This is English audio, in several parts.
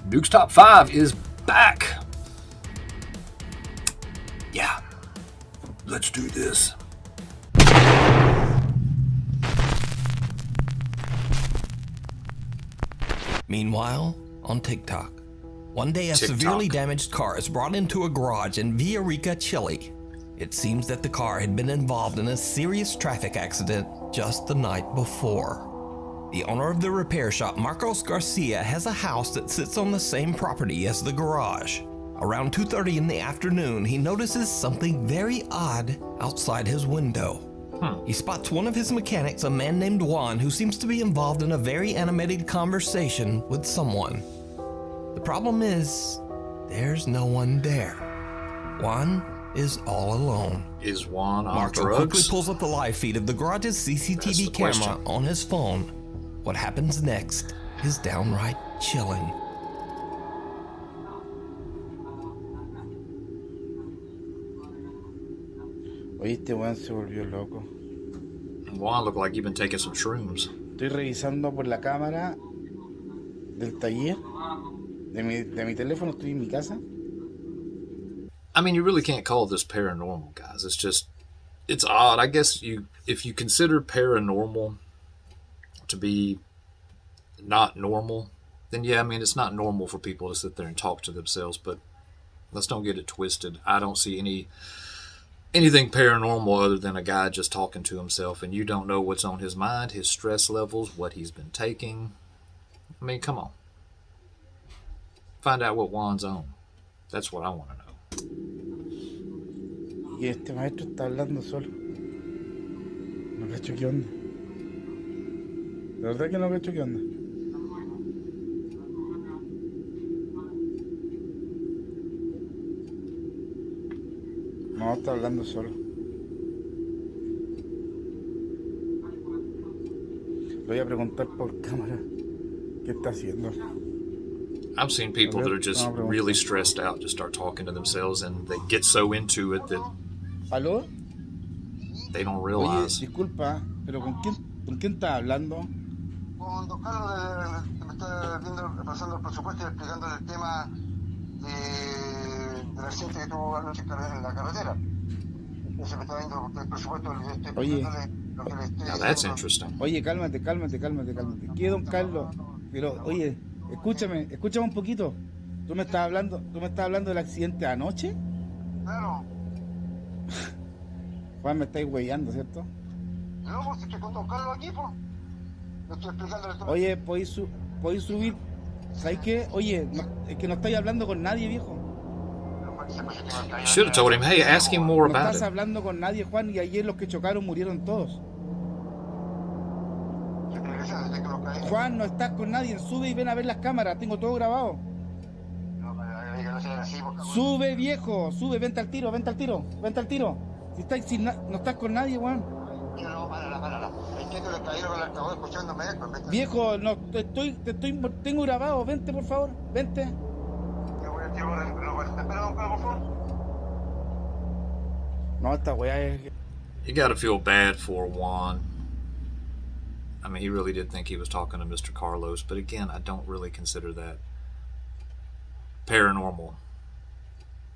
Nukes Top 5 is back. Yeah, let's do this. Meanwhile, on TikTok, one day a severely damaged car is brought into a garage in Villarrica, Chile. It seems that the car had been involved in a serious traffic accident just the night before. The owner of the repair shop, Marcos Garcia, has a house that sits on the same property as the garage. Around 2:30 in the afternoon, he notices something very odd outside his window. He spots one of his mechanics, a man named Juan, who seems to be involved in a very animated conversation with someone. The problem is, there's no one there. Juan is all alone. Is Juan on Marco drugs? quickly pulls up the live feed of the garage's CCTV camera on his phone. What happens next is downright chilling. Oye, este weón se volvió loco. Juan looked like you've been taking some shrooms. Estoy revisando por la cámara del taller de mi teléfono, estoy en mi casa. I mean, you really can't call this paranormal, guys. It's odd. I guess if you consider paranormal to be not normal, then yeah, I mean, it's not normal for people to sit there and talk to themselves, but let's don't get it twisted. I don't see anything paranormal other than a guy just talking to himself, and you don't know what's on his mind, his stress levels, what he's been taking. I mean, come on. Find out what Juan's on. That's what I want to know. Y este maestro está hablando solo. No cacho qué onda. De verdad que no cacho qué onda. No, está hablando solo. Le voy a preguntar por cámara qué está haciendo. I've seen people that are just really stressed out, just start talking to themselves, and they get so into it that ¿Aló? they don't Oye, realize. disculpa, pero ¿con quién estás hablando? Con don Carlos, que me está viendo, pasando el presupuesto y explicándole el tema del accidente que tuvo anoche en la carretera. Entonces me está viendo el presupuesto, le estoy explicándole lo que le estoy Now that's interesting. Oye, cálmate. ¿Qué, don Carlos? Pero, oye, escúchame un poquito. ¿Tú me estás hablando del accidente de anoche? Claro. Juan, me estáis huellando, ¿cierto? No, pues estoy con don Carlos aquí, pues. Le estoy explicándole todo. Oye, ¿podéis subir? ¿Sabes qué? Oye, es que no estáis hablando con nadie, viejo. You should have told him, hey, ask him more No about estás it. hablando con nadie, Juan, y ayer los que chocaron murieron todos. Juan, no estás con nadie, sube y ven a ver las cámaras, tengo todo grabado. Sube, viejo, sube, vente al tiro. Si no estás con nadie, Juan. No, párala. Entiendo que el caballero con el altavoz escuchándome esto. Viejo, no, tengo grabado, vente, por favor, vente. Yo voy a tirar, pero espera, don Carlos, por favor. No, esta weá es... You got to feel bad for Juan. I mean, he really did think he was talking to Mr. Carlos, but again, I don't really consider that paranormal.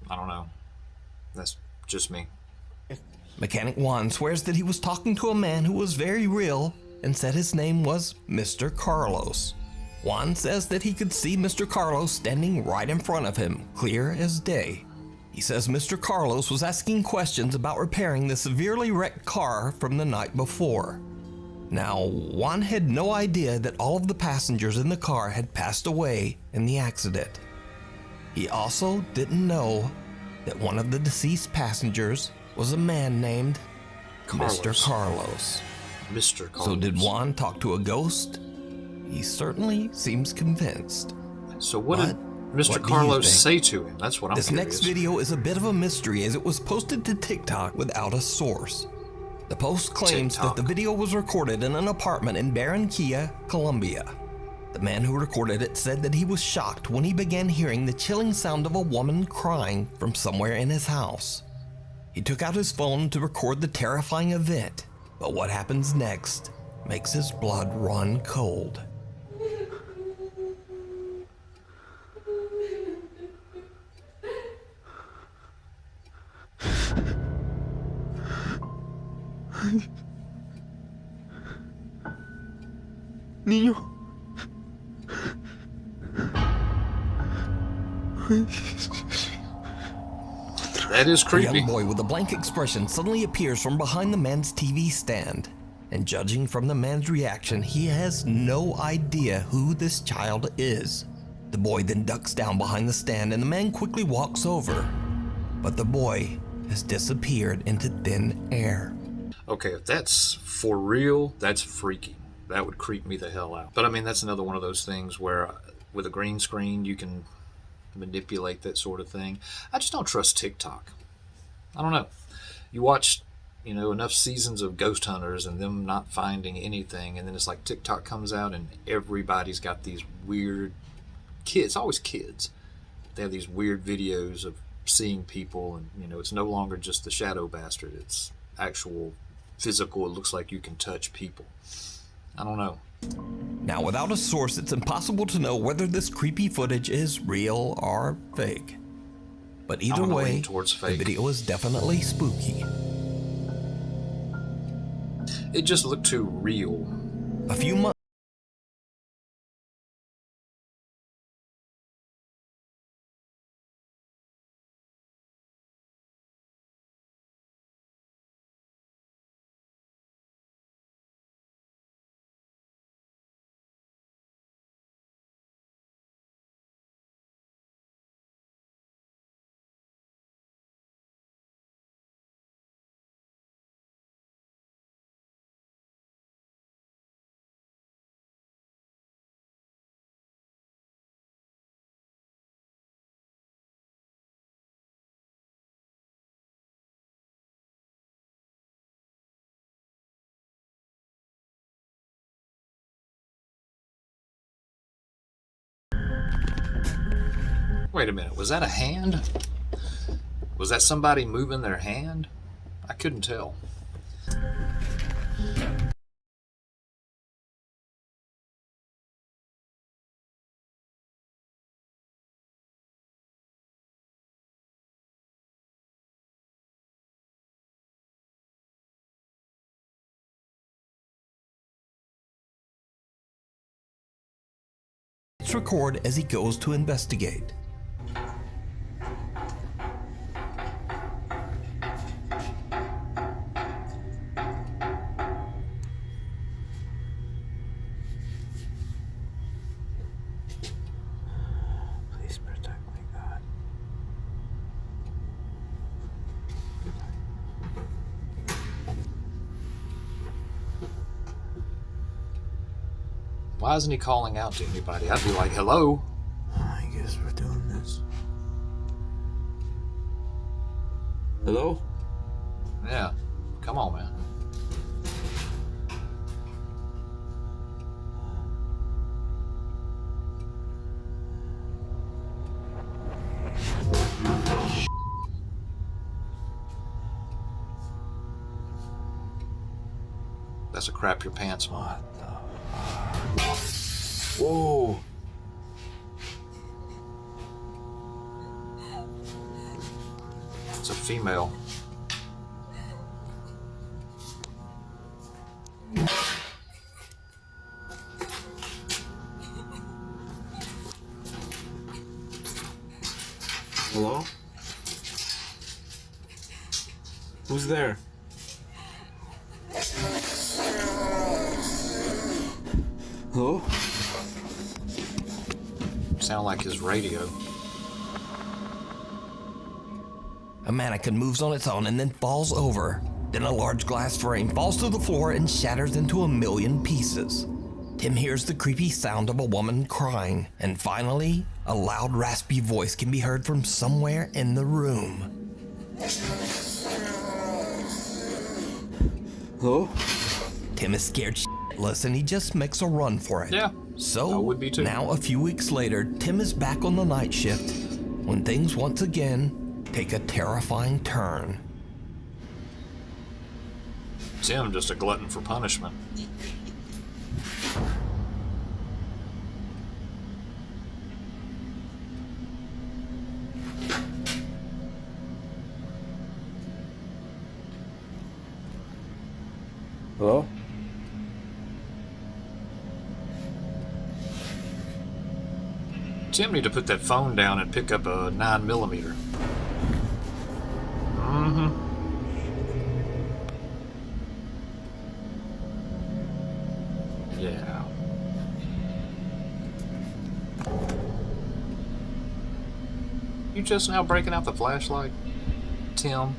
I don't know. That's just me. Mechanic Juan swears that he was talking to a man who was very real and said his name was Mr. Carlos. Juan says that he could see Mr. Carlos standing right in front of him, clear as day. He says Mr. Carlos was asking questions about repairing the severely wrecked car from the night before. Now, Juan had no idea that all of the passengers in the car had passed away in the accident. He also didn't know that one of the deceased passengers was a man named Mr. Carlos. Mr. Carlos. So did Juan talk to a ghost? He certainly seems convinced. So what did What Mr. do you Carlos think? say to him? That's what I'm This curious. next video is a bit of a mystery as it was posted to TikTok without a source. The post claims that the video was recorded in an apartment in Barranquilla, Colombia. The man who recorded it said that he was shocked when he began hearing the chilling sound of a woman crying from somewhere in his house. He took out his phone to record the terrifying event, but what happens next makes his blood run cold. Niño. That is A creepy. young boy with a blank expression suddenly appears from behind the man's TV stand. And judging from the man's reaction, he has no idea who this child is. The boy then ducks down behind the stand and the man quickly walks over. But the boy has disappeared into thin air. Okay, if that's for real, that's freaky. That would creep me the hell out. But I mean, that's another one of those things where with a green screen, you can manipulate that sort of thing. I just don't trust TikTok. I don't know. You watch, enough seasons of Ghost Hunters and them not finding anything, and then it's like TikTok comes out and everybody's got these weird kids, always kids. They have these weird videos of seeing people, and it's no longer just the shadow bastard. It's actual physical. It looks like you can touch people. I don't know. Now, without a source, it's impossible to know whether this creepy footage is real or fake. But either way, the video is definitely spooky. It just looked too real. A few months Wait a minute, was that a hand? Was that somebody moving their hand? I couldn't tell. record as he goes to investigate. Please protect me, God. Why isn't he calling out to anybody? I'd be like, hello? I guess we're doing this. Hello? Yeah, come on, man. That's a crap your pants moment. Whoa! It's a female. Hello? Who's there? Hello? Sound like his radio. A mannequin moves on its own and then falls over. Then a large glass frame falls to the floor and shatters into a million pieces. Tim hears the creepy sound of a woman crying, and finally, a loud raspy voice can be heard from somewhere in the room. Hello? Tim is scared shitless and he just makes a run for it. Yeah, I So, would be too. now a few weeks later, Tim is back on the night shift when things once again take a terrifying turn. Tim just a glutton for punishment. Hello? Tim need to put that phone down and pick up a 9mm. Mm-hmm. Yeah. You just now breaking out the flashlight, Tim?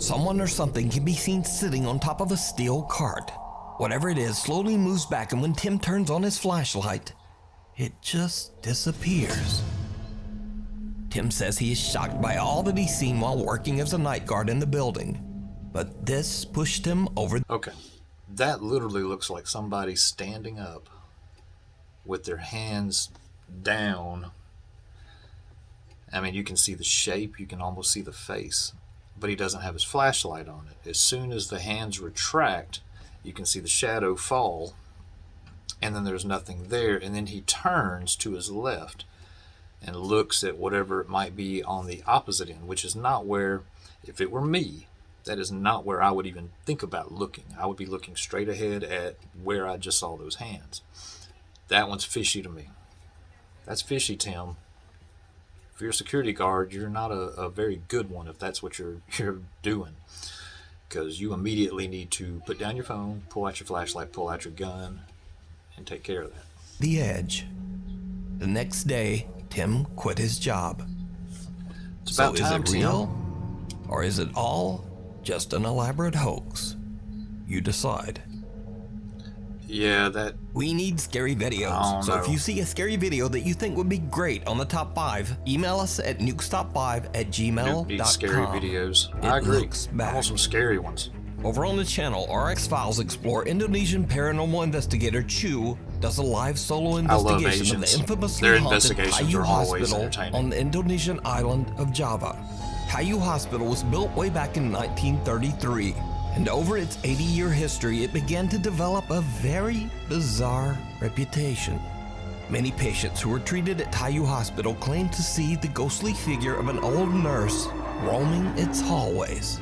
Someone or something can be seen sitting on top of a steel cart. Whatever it is slowly moves back, and when Tim turns on his flashlight, it just disappears. Tim says he is shocked by all that he's seen while working as a night guard in the building, but this pushed him over. Okay. That literally looks like somebody standing up with their hands down. I mean, you can see the shape, you can almost see the face, but he doesn't have his flashlight on it. As soon as the hands retract, you can see the shadow fall, and then there's nothing there, and then he turns to his left and looks at whatever it might be on the opposite end, which is not where, if it were me, that is not where I would even think about looking. I would be looking straight ahead at where I just saw those hands. That one's fishy to me. That's fishy, Tim. If you're a security guard, you're not a very good one if that's what you're doing. Because you immediately need to put down your phone, pull out your flashlight, pull out your gun, and take care of that. The edge. The next day, Tim quit his job. It's about time, is it real? Or is it all just an elaborate hoax? You decide. Yeah, that... We need scary videos. So if you see a scary video that you think would be great on the top 5, email us at nukestop5@gmail.com. Need scary videos. I agree. I want some scary ones. Over on the channel, RX-Files explore Indonesian paranormal investigator Chu does a live solo investigation of the infamously haunted Tayu Hospital on the Indonesian island of Java. Tayu Hospital was built way back in 1933. And over its 80-year history, it began to develop a very bizarre reputation. Many patients who were treated at Tayu Hospital claimed to see the ghostly figure of an old nurse roaming its hallways.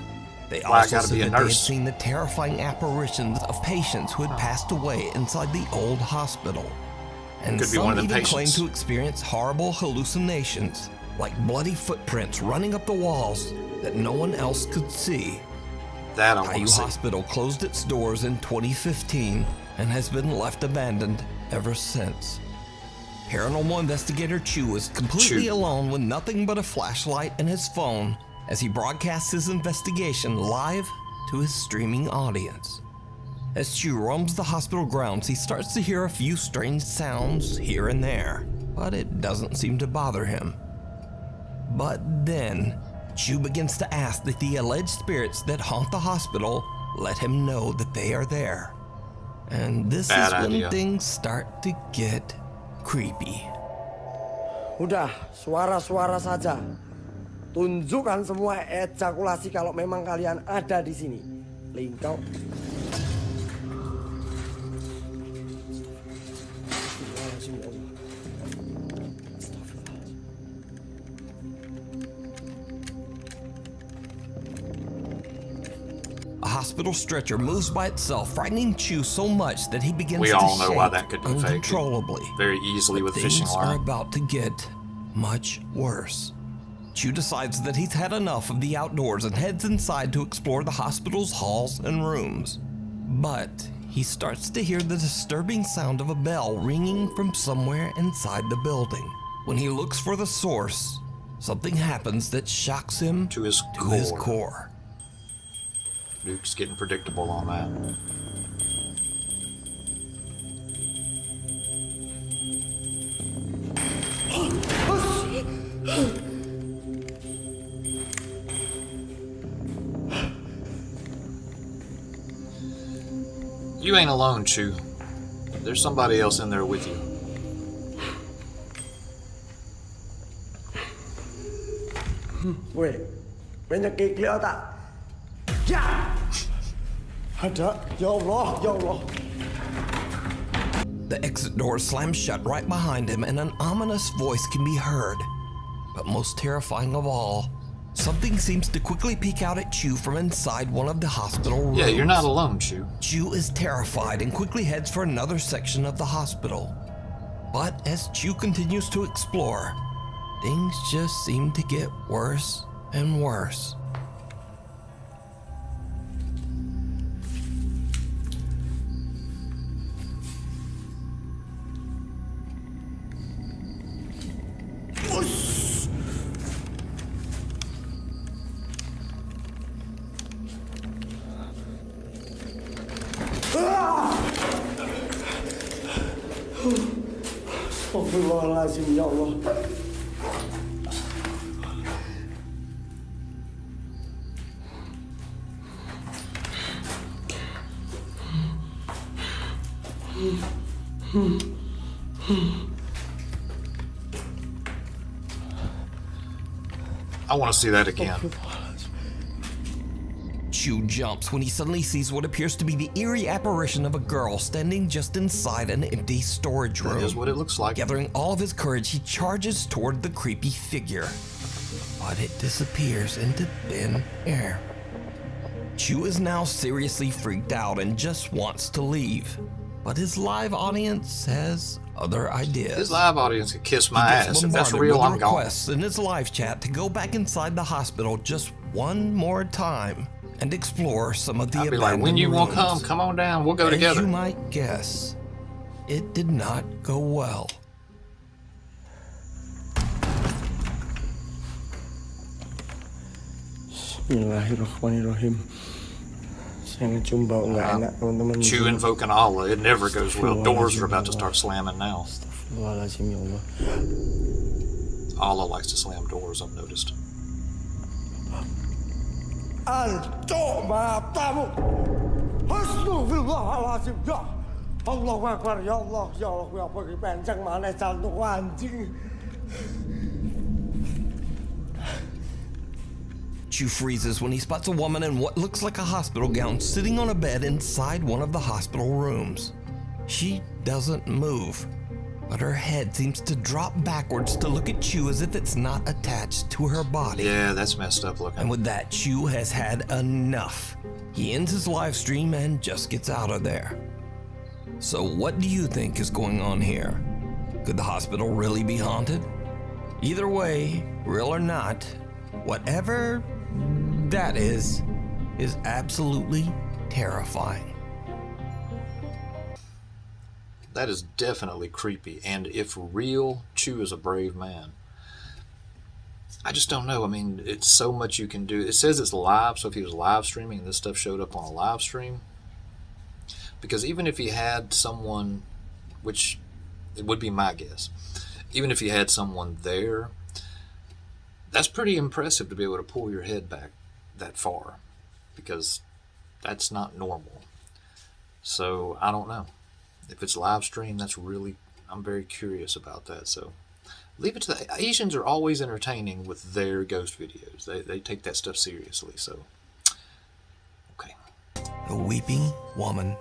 They also said that they had seen the terrifying apparitions of patients who had passed away inside the old hospital. And some even claimed to experience horrible hallucinations, like bloody footprints running up the walls that no one else could see. Tayu Hospital closed its doors in 2015 and has been left abandoned ever since. Paranormal investigator Chu is completely alone with nothing but a flashlight and his phone as he broadcasts his investigation live to his streaming audience. As Chu roams the hospital grounds, he starts to hear a few strange sounds here and there, but it doesn't seem to bother him. But then, Chu begins to ask that the alleged spirits that haunt the hospital let him know that they are there. And this is when things start to get creepy. Udah, suara-suara saja. Tunjukkan semua ejakulasi kalau memang kalian ada di sini. Lingkau. A hospital stretcher moves by itself, frightening Chu so much that he begins to shake uncontrollably. Very easily with fishing line. Things are about to get much worse. Chu decides that he's had enough of the outdoors and heads inside to explore the hospital's halls and rooms. But he starts to hear the disturbing sound of a bell ringing from somewhere inside the building. When he looks for the source, something happens that shocks him to his core. Nukes getting predictable on that. You ain't alone, Chew. There's somebody else in there with you. Weh, penyakit dia tak? Ya! Ada, ya Allah, ya Allah. The exit door slams shut right behind him, and an ominous voice can be heard. But most terrifying of all, something seems to quickly peek out at Chew from inside one of the hospital rooms. Yeah, you're not alone, Chew. Chew is terrified and quickly heads for another section of the hospital. But as Chew continues to explore, things just seem to get worse and worse. Astagfirullahaladzim, ya Allah. I want to see that again. Chew jumps when he suddenly sees what appears to be the eerie apparition of a girl standing just inside an empty storage room. That is what it looks like. Gathering all of his courage, he charges toward the creepy figure, but it disappears into thin air. Chew is now seriously freaked out and just wants to leave, but his live audience has other ideas. His live audience could kiss my He gets ass. If that's bombarded real, with I'm gone. requests in his live chat to go back inside the hospital just one more time and explore some of the I'd be abandoned like, when you want to rooms. come on down. We'll go As together. you might guess, it did not go well. Bismillahirrahmanirrahim. Saya ngecium bau nggak enak, teman-teman. Chew invoking Allah. It never goes well. Doors are about to start slamming now. Astagfirullahaladzim, ya Allah. Allah likes to slam doors, I've noticed. Antuk matamu. Astagfirullahaladzim, ya Allahu Akbar, ya Allah, ya Allah, ya pergi penceng mana jantung anjing. Chew freezes when he spots a woman in what looks like a hospital gown sitting on a bed inside one of the hospital rooms. She doesn't move, but her head seems to drop backwards to look at Chew as if it's not attached to her body. Yeah, that's messed up looking. And with that, Chew has had enough. He ends his live stream and just gets out of there. So what do you think is going on here? Could the hospital really be haunted? Either way, real or not, whatever that is absolutely terrifying. That is definitely creepy. And if real, Chew is a brave man. I just don't know. I mean, it's so much you can do. It says it's live, so if he was live streaming and this stuff showed up on a live stream, because even if he had someone, which it would be my guess, even if he had someone there, that's pretty impressive to be able to pull your head back that far, because that's not normal. So I don't know. If it's live stream, I'm very curious about that. So leave it to the Asians are always entertaining with their ghost videos. They take that stuff seriously. So, okay. The Weeping Woman.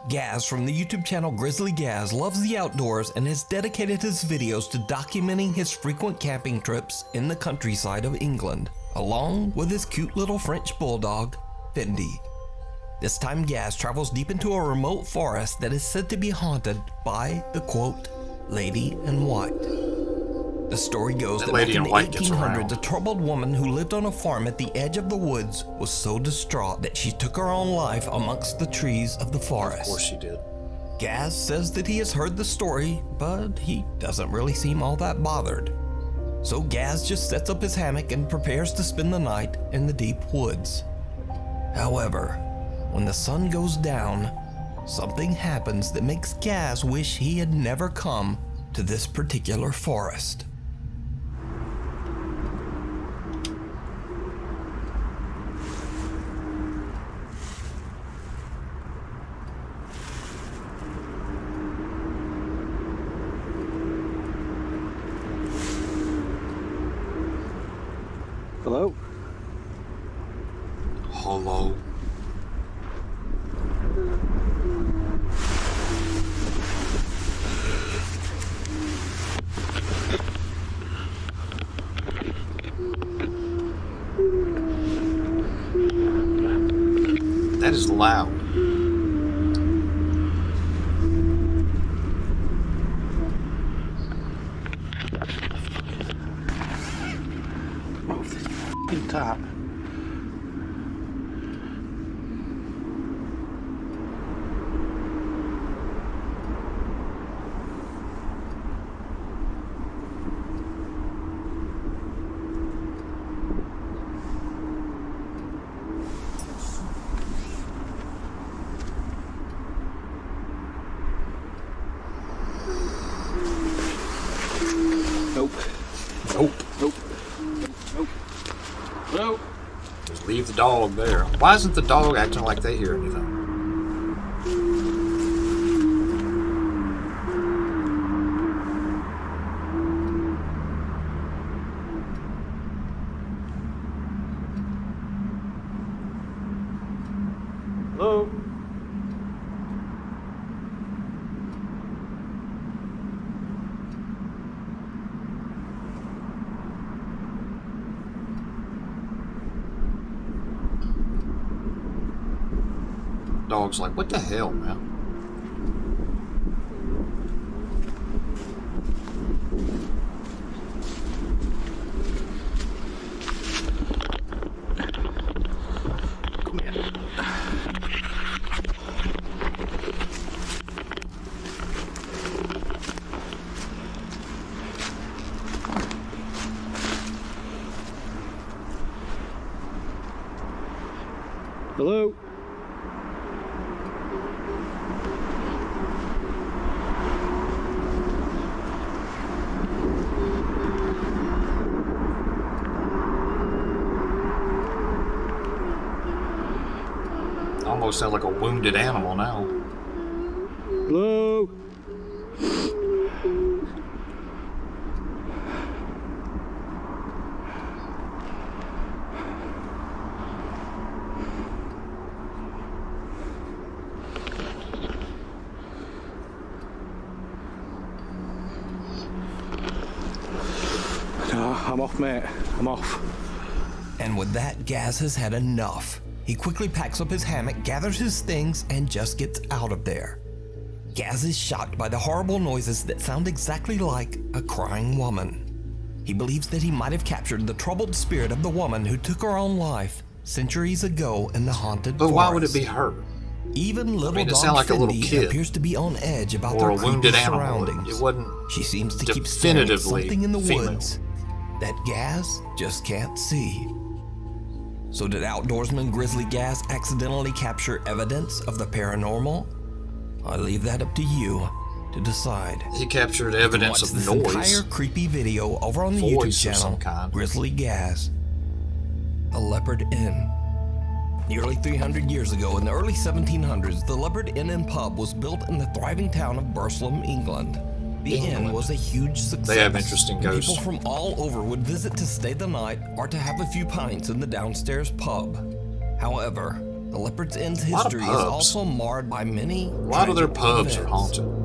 Gaz from the YouTube channel Grizzly Gaz loves the outdoors and has dedicated his videos to documenting his frequent camping trips in the countryside of England, along with his cute little French bulldog, Fendi. This time Gaz travels deep into a remote forest that is said to be haunted by the quote, Lady in White. The story goes that back in the 1800s, a troubled woman who lived on a farm at the edge of the woods was so distraught that she took her own life amongst the trees of the forest. Of course she did. Gaz says that he has heard the story, but he doesn't really seem all that bothered. So Gaz just sets up his hammock and prepares to spend the night in the deep woods. However, when the sun goes down, something happens that makes Gaz wish he had never come to this particular forest. Hello? Hello. That is loud. Move this f***ing top. Nope. Nope. Nope. Nope. Nope. Just leave the dog there. Why isn't the dog acting like they hear anything? Hello? Dog's like, what the hell, man? Come here. Hello? Almost sound like a wounded animal now. Hello? No, I'm off, mate. I'm off. And with that, Gaz has had enough. He quickly packs up his hammock, gathers his things, and just gets out of there. Gaz is shocked by the horrible noises that sound exactly like a crying woman. He believes that he might have captured the troubled spirit of the woman who took her own life centuries ago in the haunted But forest. why would it be her? Even little it dog sounded like a little Cindy kid. appears to be on edge about Or their a wounded creepy animal. surroundings. It wasn't She seems to keep staring at definitively something in the female. woods that Gaz just can't see. So did outdoorsman Grizzly Gaz accidentally capture evidence of the paranormal? I leave that up to you to decide. He captured evidence Watch of this noise. entire creepy video over on the Voice YouTube of some channel, kind. Grizzly Gaz. The Leopard Inn. Nearly 300 years ago, in the early 1700s, the Leopard Inn and Pub was built in the thriving town of Burslem, England. The inn was a huge success. They have interesting ghosts. People from all over would visit to stay the night or to have a few pints in the downstairs pub. However, the Leopard's Inn's lot of history is pubs. also marred by many A lot of their tragic pubs are events. haunted.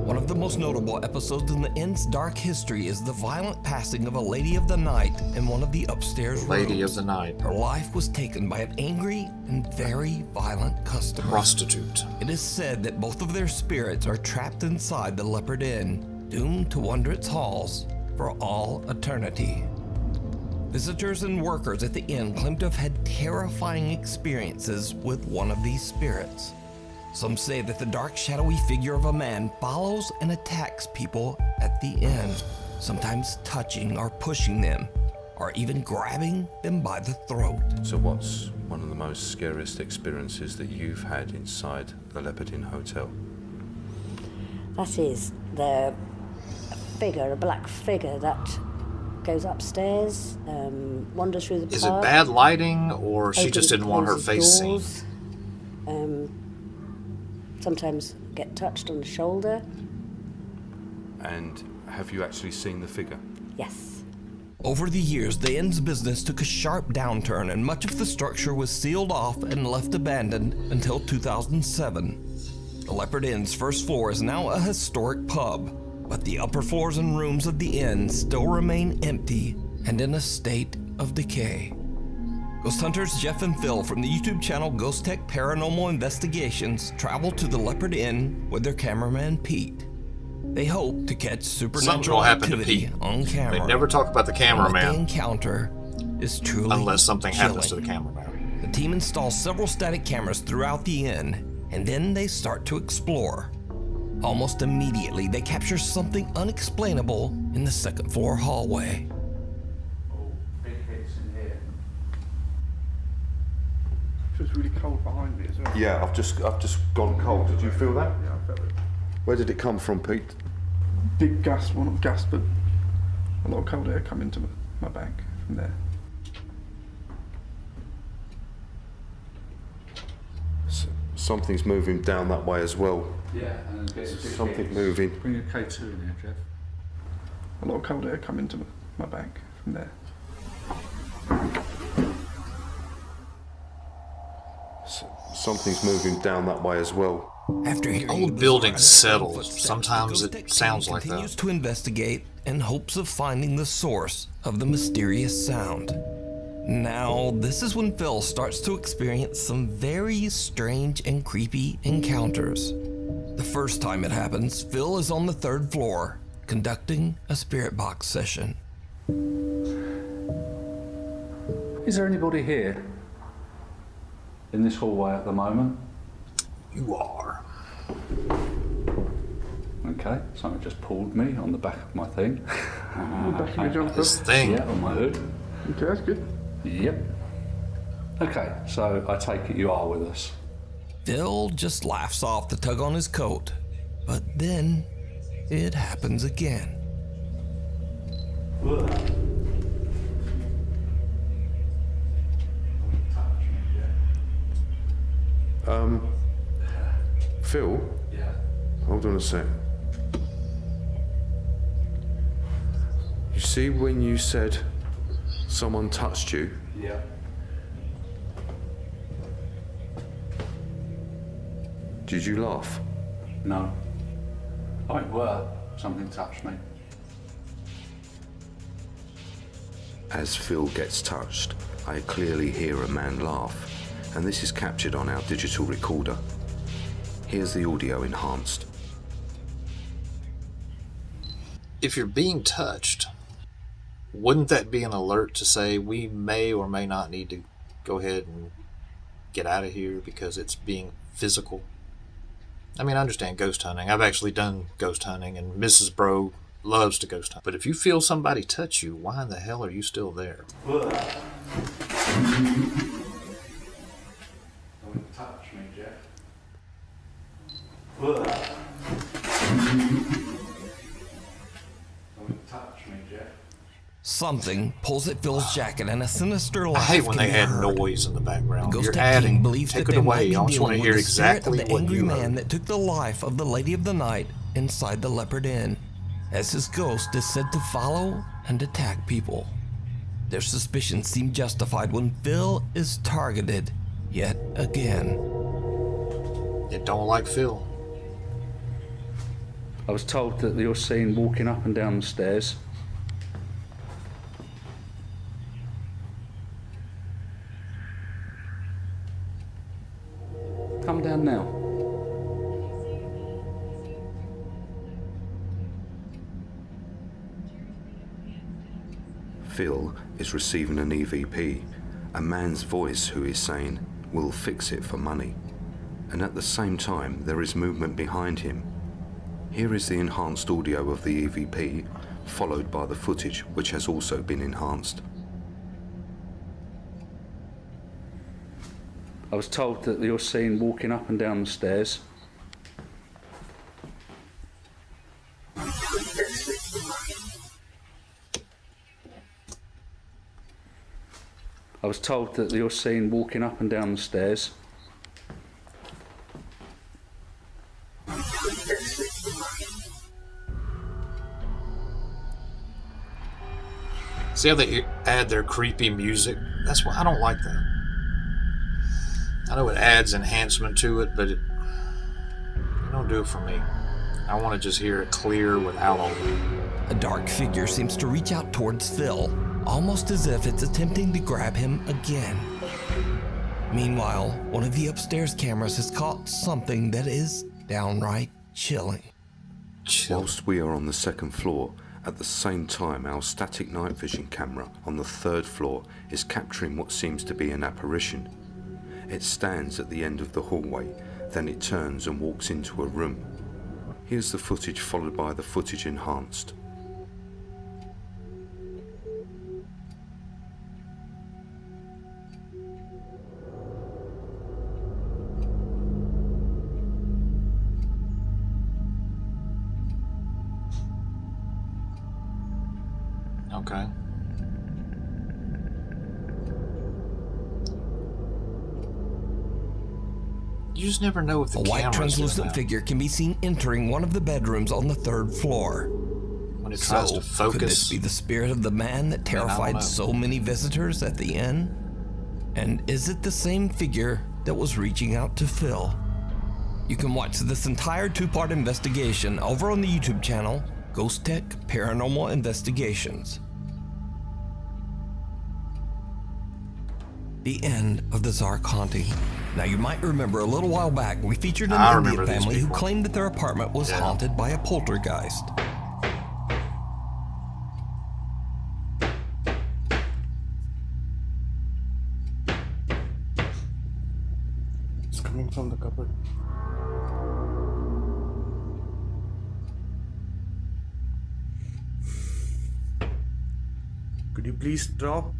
One of the most notable episodes in the inn's dark history is the violent passing of a lady of the night in one of the upstairs Lady rooms. of the night. Her life was taken by an angry and very violent customer. Prostitute. It is said that both of their spirits are trapped inside the Leopard Inn, doomed to wander its halls for all eternity. Visitors and workers at the inn claim to have had terrifying experiences with one of these spirits. Some say that the dark, shadowy figure of a man follows and attacks people at the inn, sometimes touching or pushing them, or even grabbing them by the throat. So what's one of the most scariest experiences that you've had inside the Leopard Inn Hotel? That is the figure, a black figure that goes upstairs, wanders through the Is it pub, bad lighting, or she just opens didn't and want her closes face seen? doors, sometimes get touched on the shoulder. And have you actually seen the figure? Yes. Over the years, the inn's business took a sharp downturn and much of the structure was sealed off and left abandoned until 2007. The Leopard Inn's first floor is now a historic pub, but the upper floors and rooms of the inn still remain empty and in a state of decay. Ghost hunters Jeff and Phil from the YouTube channel Ghost Tech Paranormal Investigations travel to the Leopard Inn with their cameraman Pete. They hope to catch supernatural activity on camera. They never talk about the cameraman. What they encounter is truly unless something happens chilling. to the cameraman. The team installs several static cameras throughout the inn, and then they start to explore. Almost immediately, they capture something unexplainable in the second floor hallway. Big hits in here. It feels really cold behind me as well. Yeah, I've just gone cold. Did you feel that? Yeah, I felt it. Where did it come from, Pete? Big gas, well not gas, but a lot of cold air come into my back from there. Something's moving down that way as well. Yeah, and there's Something moving. Bring a K2 in here, Jeff. A lot of cold air come into my back from there. Something's moving down that way as well. After hearing Old buildings settle. Sometimes it sounds like continues that. to investigate in hopes of finding the source of the mysterious sound. Now, this is when Phil starts to experience some very strange and creepy encounters. The first time it happens, Phil is on the third floor, conducting a spirit box session. Is there anybody here in this hallway at the moment? You are. Okay, something just pulled me on the back of my thing. Back of your jumper? This thing. Yeah, on my hood. Okay, that's good. Yep. Okay, so I take it you are with us. Phil just laughs off the tug on his coat, but then it happens again. Phil? Yeah. Hold on a sec. You see when you said someone touched you? Yeah. Did you laugh? No. Oh, it were. Something touched me. As Phil gets touched, I clearly hear a man laugh, and this is captured on our digital recorder. Here's the audio enhanced. If you're being touched, wouldn't that be an alert to say we may or may not need to go ahead and get out of here because it's being physical? I mean, I understand ghost hunting. I've actually done ghost hunting, and Mrs. Bro loves to ghost hunt. But if you feel somebody touch you, why in the hell are you still there? Don't touch me, Jeff. Don't touch me, Jeff. Something pulls at Phil's jacket and a sinister I laugh hate when can they be add heard. noise in the background. Ghost You're Tech team adding. believes Take that it they might away. be I just want to dealing hear with the spirit exactly of the what angry you man heard. that took the life of the Lady of the Night inside the Leopard Inn, as his ghost is said to follow and attack people. Their suspicions seem justified when Phil is targeted yet again. You don't like Phil. I was told that you're seen walking up and down the stairs. Come down now. Phil is receiving an EVP, a man's voice who is saying, "We'll fix it for money." And at the same time, there is movement behind him. Here is the enhanced audio of the EVP, followed by the footage, which has also been enhanced. I was told that you're seen walking up and down the stairs. I was told that you're seen walking up and down the stairs. See how they add their creepy music? That's why I don't like that. I know it adds enhancement to it, but it don't do it for me. I want to just hear it clear without all that. A dark figure seems to reach out towards Phil, almost as if it's attempting to grab him again. Meanwhile, one of the upstairs cameras has caught something that is downright chilling. Whilst we are on the second floor, at the same time our static night vision camera on the third floor is capturing what seems to be an apparition. It stands at the end of the hallway, then it turns and walks into a room. Here's the footage followed by the footage enhanced. Okay. You just never know if the A white camera's translucent figure can be seen entering one of the bedrooms on the third floor. when it tries to focus. Could this be the spirit of the man that terrified so many visitors at the inn? And is it the same figure that was reaching out to Phil? You can watch this entire two-part investigation over on the YouTube channel, Ghost Tech Paranormal Investigations. The end of the Zark haunting. Now you might remember a little while back we featured an Indian family who claimed that their apartment was haunted by a poltergeist. It's coming from the cupboard. Could you please drop?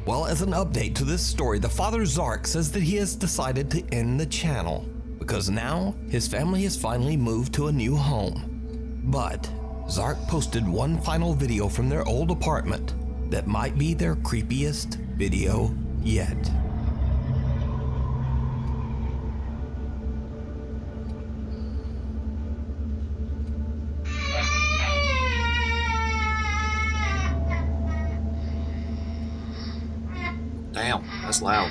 Well, as an update to this story, the father Zark says that he has decided to end the channel because now his family has finally moved to a new home. But Zark posted one final video from their old apartment that might be their creepiest video yet. Damn, that's loud.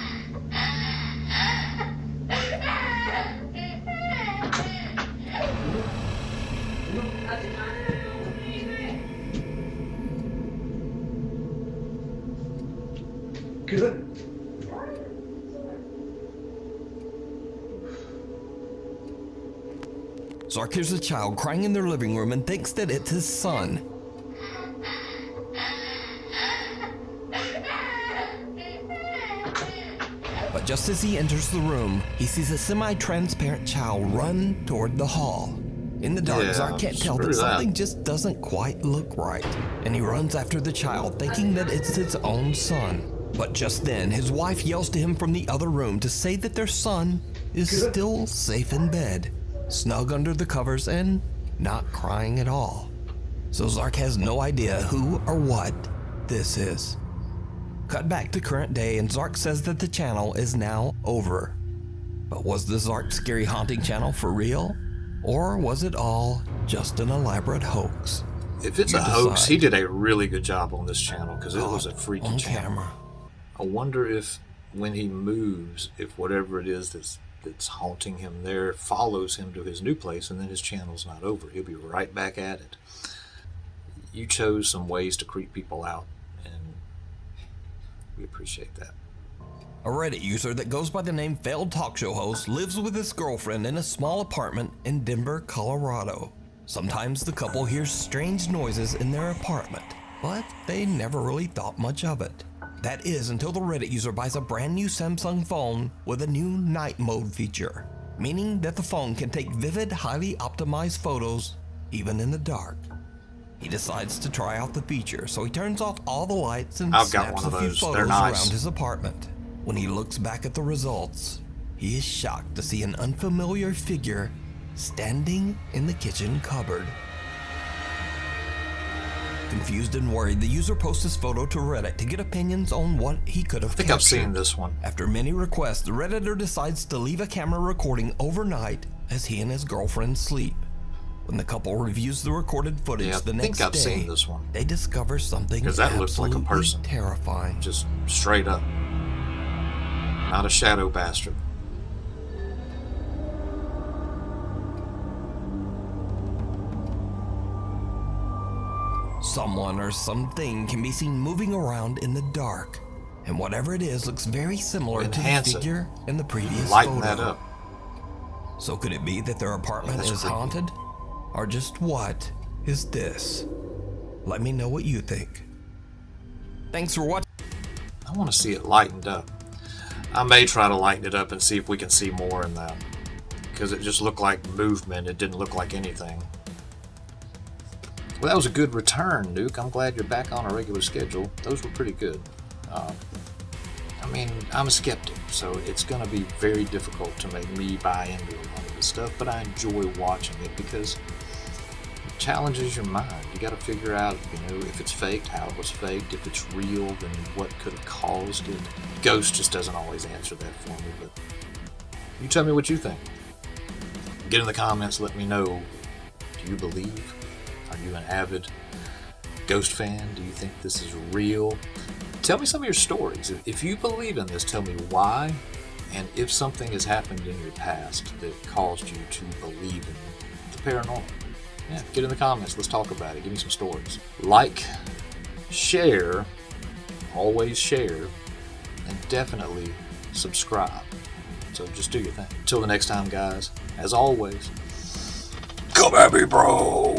Good. Zark hears a child crying in their living room and thinks that it's his son. But just as he enters the room, he sees a semi-transparent child run toward the hall. In the dark, Zark can't tell that something just doesn't quite look right, and he runs after the child, thinking that it's his own son. But just then, his wife yells to him from the other room to say that their son is still safe in bed, snug under the covers and not crying at all. So Zark has no idea who or what this is. Cut back to current day, and Zark says that the channel is now over. But was the Zark Scary Haunting channel for real? Or was it all just an elaborate hoax? If it's a hoax, he did a really good job on this channel because it was a freaky channel. I wonder if when he moves, if whatever it is that's haunting him there follows him to his new place, and then his channel's not over. He'll be right back at it. You chose some ways to creep people out, and we appreciate that. A Reddit user that goes by the name Failed Talk Show Host lives with his girlfriend in a small apartment in Denver, Colorado. Sometimes the couple hears strange noises in their apartment, but they never really thought much of it. That is until the Reddit user buys a brand new Samsung phone with a new night mode feature, meaning that the phone can take vivid, highly optimized photos even in the dark. He decides to try out the feature, so he turns off all the lights and snaps a few photos around his apartment. When he looks back at the results, he is shocked to see an unfamiliar figure standing in the kitchen cupboard. Confused and worried, the user posts his photo to Reddit to get opinions on what he could have I think captured. I've seen this one. After many requests, the Redditor decides to leave a camera recording overnight as he and his girlfriend sleep. When the couple reviews the recorded footage the next day, I've seen this one. they discover something Because that looks like a absolutely person. terrifying. Just straight up. Not a shadow bastard. Someone or something can be seen moving around in the dark, and whatever it is looks very similar Enhance to the it. figure in the previous Lighten photo. that up. So could it be that their apartment that's is creepy. haunted? Or just what is this? Let me know what you think. Thanks for watching. I want to see it lightened up. I may try to lighten it up and see if we can see more in that. Because it just looked like movement. It didn't look like anything. Well, that was a good return, Nuke. I'm glad you're back on a regular schedule. Those were pretty good. I mean, I'm a skeptic, so it's going to be very difficult to make me buy into a lot of this stuff, but I enjoy watching it because it challenges your mind. You got to figure out, if it's faked, how it was faked. If it's real, then what could have caused it. Ghost just doesn't always answer that for me, but you tell me what you think. Get in the comments, let me know. Do you believe? Are you an avid Ghost fan? Do you think this is real? Tell me some of your stories. If you believe in this, tell me why, and if something has happened in your past that caused you to believe in the paranormal. Yeah, get in the comments. Let's talk about it. Give me some stories. Like, share, always share, and definitely subscribe. So just do your thing. Until the next time, guys, as always, come at me, bro!